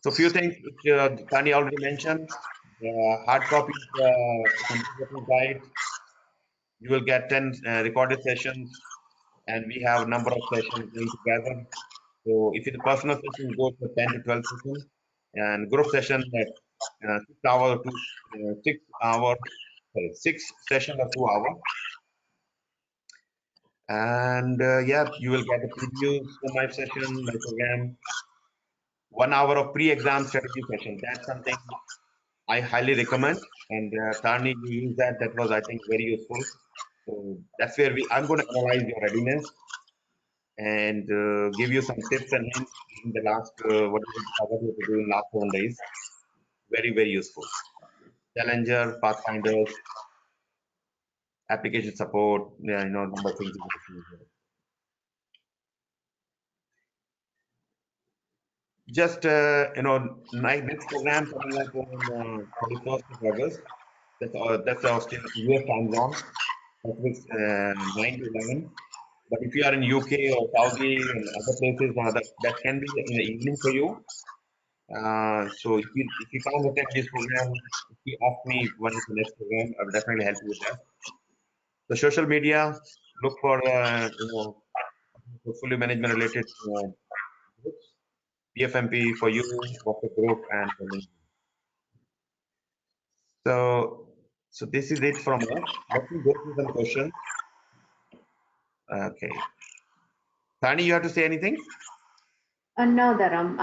So few things which Tani already mentioned. Hard copy complete guide. You will get 10 recorded sessions, and we have a number of sessions going together. So if it's a personal session, go for 10 to 12 sessions, and group session at 6 session of 2 hours. And yeah, you will get the previews for my session, my program. 1 hour of pre-exam strategy session. That's something I highly recommend. And Tharani, you use that. That was, I think, very useful. So that's where I'm going to analyze your readiness and give you some tips and hints in the last what you have to do in last 1 days. Very, very useful. Challenger, Pathfinders, application support, yeah, number of things. Just next program coming up on 31st of August. That's our still US time zone. That was 9 to 11. But if you are in UK or Saudi and other places, that can be in the evening for you. So if you can't attend this program, if you ask me when is the next program, I will definitely help you with that. The social media, look for portfolio management related groups. PfMP for you, WhatsApp group, and the link. So this is it from us. Let me go through some questions. Okay. Thani, you have to say anything? No, Dharam.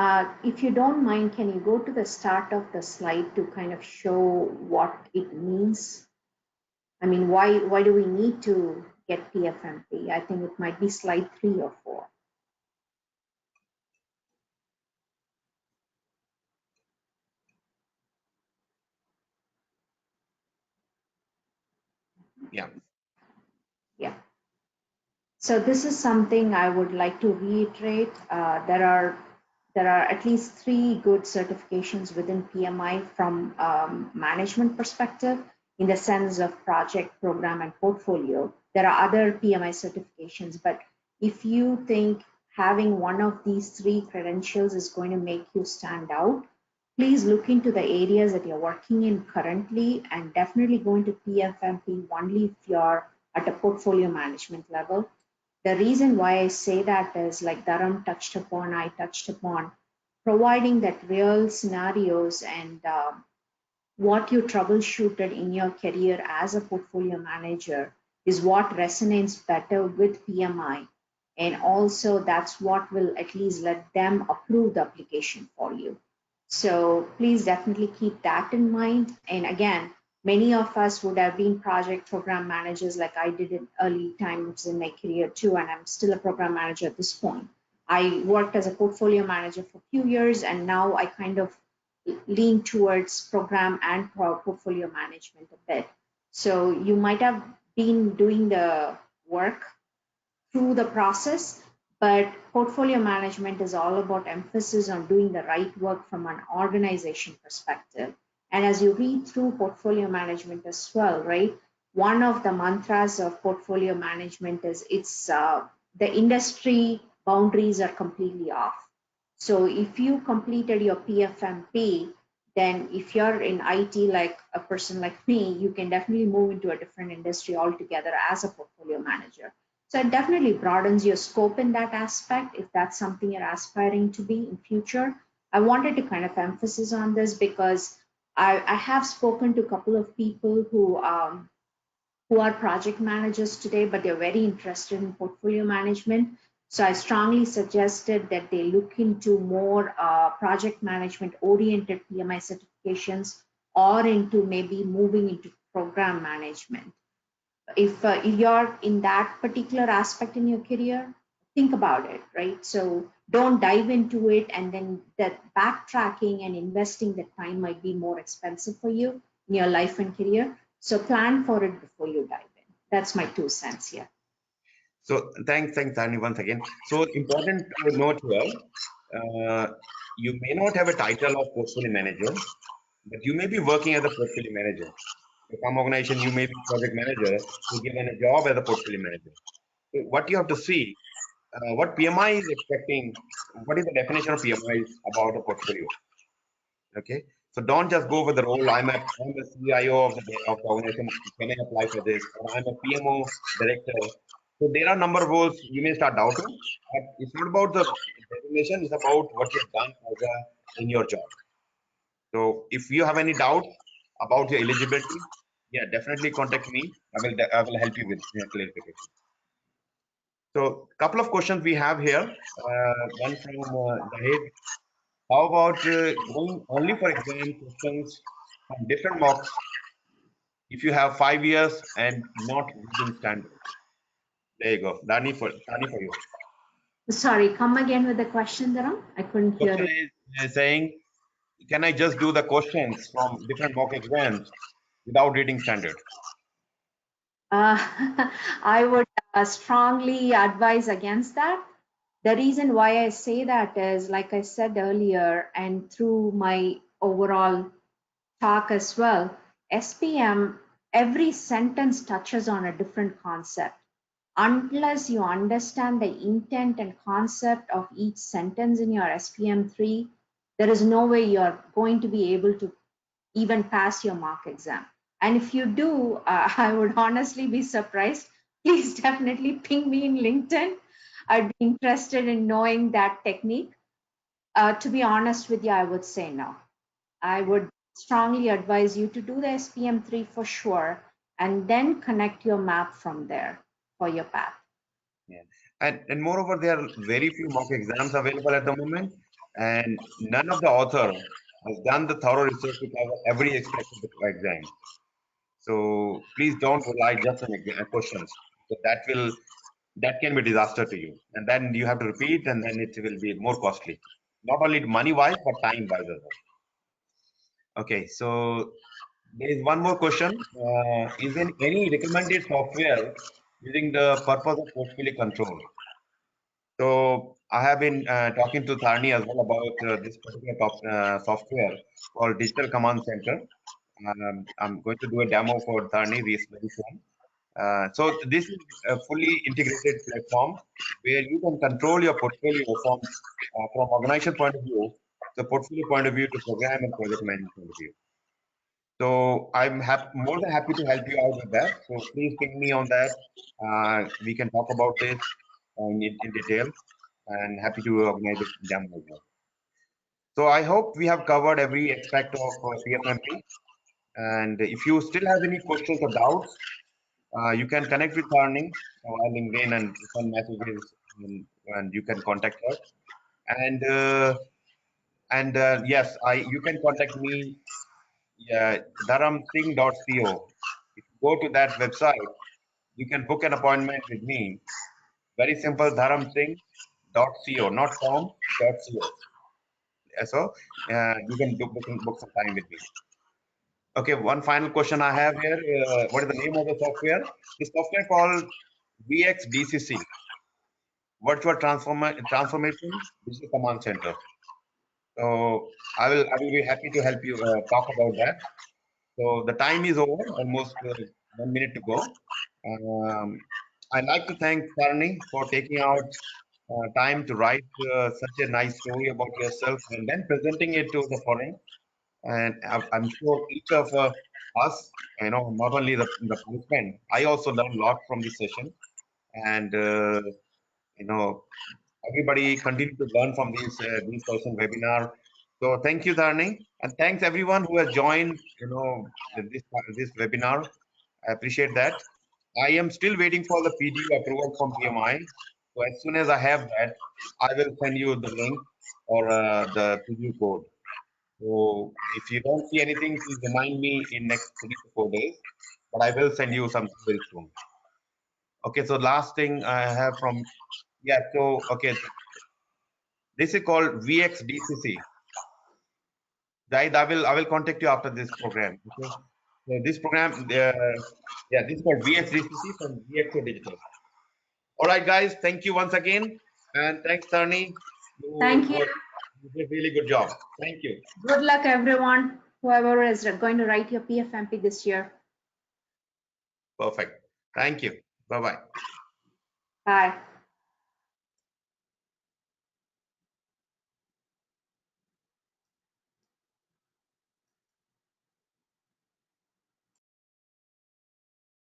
If you don't mind, can you go to the start of the slide to kind of show what it means? I mean, why do we need to get PfMP? I think it might be slide 3 or 4. Yeah. Yeah. So this is something I would like to reiterate. There are at least 3 good certifications within PMI from management perspective in the sense of project, program, and portfolio. There are other PMI certifications, but if you think having one of these 3 credentials is going to make you stand out, please look into the areas that you're working in currently and definitely go into PfMP only if you're at a portfolio management level. The reason why I say that is, like Dharam touched upon, I touched upon, providing that real scenarios and what you troubleshooted in your career as a portfolio manager is what resonates better with PMI. And also that's what will at least let them approve the application for you. So please definitely keep that in mind. And again, many of us would have been project program managers like I did in early times in my career too, and I'm still a program manager at this point. I worked as a portfolio manager for a few years, and now I kind of lean towards program and portfolio management a bit. So you might have been doing the work through the process, but portfolio management is all about emphasis on doing the right work from an organization perspective. And as you read through portfolio management as well, right, one of the mantras of portfolio management is the industry boundaries are completely off. So if you completed your PfMP, then if you're in IT, like a person like me, you can definitely move into a different industry altogether as a portfolio manager. So it definitely broadens your scope in that aspect if that's something you're aspiring to be in future. I wanted to kind of emphasize on this because I have spoken to a couple of people who are project managers today, but they're very interested in portfolio management. So I strongly suggested that they look into more project management oriented PMI certifications or into maybe moving into program management. If you're in that particular aspect in your career, think about it, right? So don't dive into it, and then that backtracking and investing the time might be more expensive for you in your life and career. So plan for it before you dive in. That's my 2 cents here. So thanks, Tharini, once again. So important to note here, you may not have a title of portfolio manager, but you may be working as a portfolio manager. In some organization, you may be project manager, you're given a job as a portfolio manager. So what you have to see, what PMI is expecting, what is the definition of PMI about a portfolio? Okay, so don't just go for the role. I'm a CIO of the organization. Can I apply for this? Or I'm a PMO director. So there are number of roles you may start doubting. But it's not about the designation. It's about what you've done in your job. So if you have any doubt about your eligibility, yeah, definitely contact me. I will help you with clarification. So couple of questions we have here. One from Dahej. How about going only for exam questions from different mocks if you have 5 years and not reading standard? There you go. Dani for you. Sorry, come again with the question, Dharam. I couldn't hear Question it. is saying, can I just do the questions from different mock exams without reading standard? Uh, I would strongly advise against that. The reason why I say that is, like I said earlier, and through my overall talk as well, SPM, every sentence touches on a different concept. Unless you understand the intent and concept of each sentence in your SPM3, there is no way you're going to be able to even pass your mock exam. And if you do, I would honestly be surprised. Please definitely ping me in LinkedIn. I'd be interested in knowing that technique. To be honest with you, I would say no. I would strongly advise you to do the SPM3 for sure, and then connect your map from there for your path. Yeah. And moreover, there are very few mock exams available at the moment, and none of the author has done the thorough research to cover every aspect of the exam. So please don't rely just on questions. So that can be disaster to you, and then you have to repeat, and then it will be more costly, not only money wise but time wise as well. Okay, so there is one more question. Is there any recommended software using the purpose of portfolio control? So I have been talking to Tharani as well about this particular software called Digital Command Center. I'm going to do a demo for Tharani very soon. So this is a fully integrated platform where you can control your portfolio from organization point of view, the portfolio point of view to program and project management point of view. So I'm more than happy to help you out with that. So please ping me on that. We can talk about this in detail, and happy to organize a demo as well. So I hope we have covered every aspect of PFMP. And if you still have any questions or doubts, you can connect with Tharani via LinkedIn and send messages, and you can contact her. And yes, you can contact me, dharamsingh.co. If you go to that website, you can book an appointment with me. Very simple, dharamsingh.co, not com.co. So you can book some time with me. Okay, one final question I have here. What is the name of the software? The software called VXDCC, Virtual Transformation Digital Command Center. So I will be happy to help you talk about that. So the time is over, almost 1 minute to go. I'd like to thank Tharani for taking out time to write such a nice story about yourself and then presenting it to the forum. And I'm sure each of us, not only the participant, I also learned a lot from this session. And, everybody continue to learn from this session webinar. So thank you, Tharani. And thanks everyone who has joined, this webinar. I appreciate that. I am still waiting for the PDU approval from PMI. So as soon as I have that, I will send you the link or the PDU code. So if you don't see anything, please remind me in next 3 to 4 days. But I will send you something very soon. Okay, so last thing I have from, yeah, so, okay, this is called VXDCC. Guys, I will contact you after this program. Okay, so this program, yeah, this is called VXDCC from VXO Digital. All right, guys, thank you once again, and thanks, Tharani. Thank you. You did a really good job. Thank you. Good luck, everyone. Whoever is going to write your PfMP this year. Perfect. Thank you. Bye-bye. Bye.